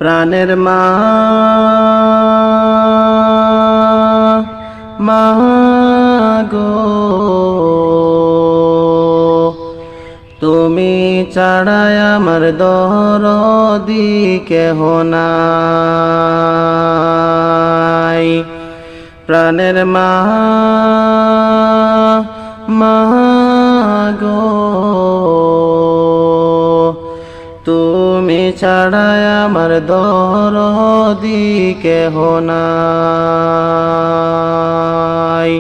প্রাণের মা, মা গো, তুমি ছাড়াই আমার দরদি কেহ নাই। প্রাণের মা, মা গো, তুমি ছাড়াই আমার দরদি কেহ নাই।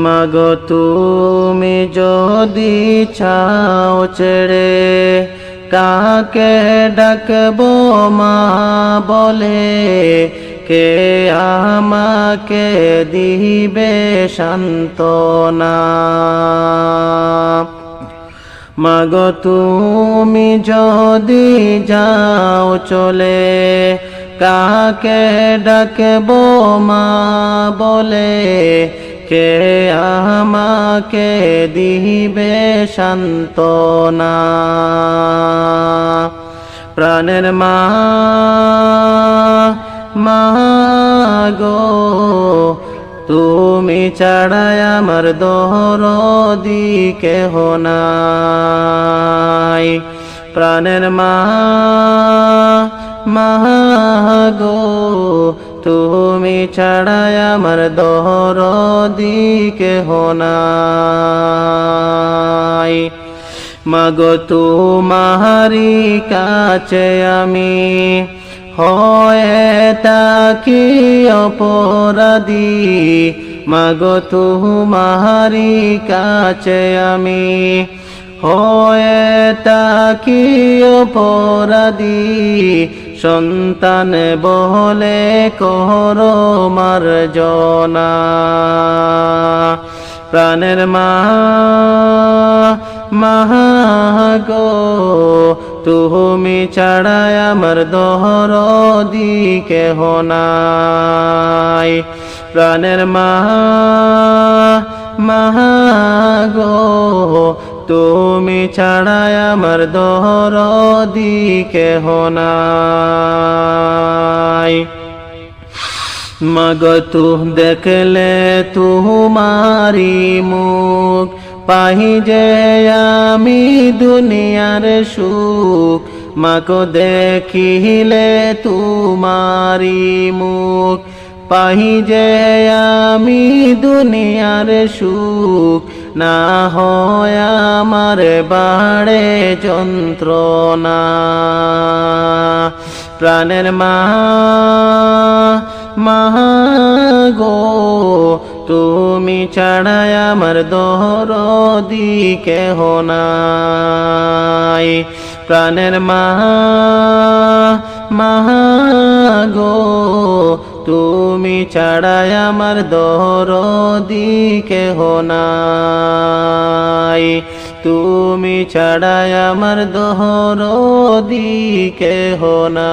মাগো তুমি যদি চাও ছেড়ে, কাকে ডাকবো মা বলে? কে আমাকে দিবে সান্ত্বনা? মাগো তুমি যদি যাও চলে, কাকে ডাকবো মা বলে? কে আমাকে দিবে সান্ত্বনা? প্রাণের মা, মা গো, তুমি ছাড়াই আমার দরদি কেহ নাই। প্রাণের মা, মা গো, তুমি ছাড়াই আমার দরদি কেহ নাই। মাগো তোমারি কাছে আমি হয়ে থাকি অপরাধী। মাগো তোমারি কাছে আমি হয়ে থাকি অপরাধী। সন্তান বলে করো মার্জনা। প্রাণের মা, মা গো, তুমি ছাড়াই আমার দরদি কেহ নাই। প্রাণের মা, মা গো, তুমি ছাড়াই আমার দরদি কেহ নাই। মাগো তু দেখলে তোমারি মুখ, পাই যে আমি দুনিয়ার সুখ। মাগো দেখিলে তোমারি মুখ, পাই যে আমি দুনিয়ার সুখ। না হয় আমার বাড়ে যন্ত্রণা। প্রাণের মা, মা গো, তুমি ছাড়াই আমার দরদি কেহ নাই। প্রাণের মা, মা গো, তুমি ছাড়াই আমার দরদি কেহ নাই। তুমি ছাড়াই আমার দরদি কেহ নাই।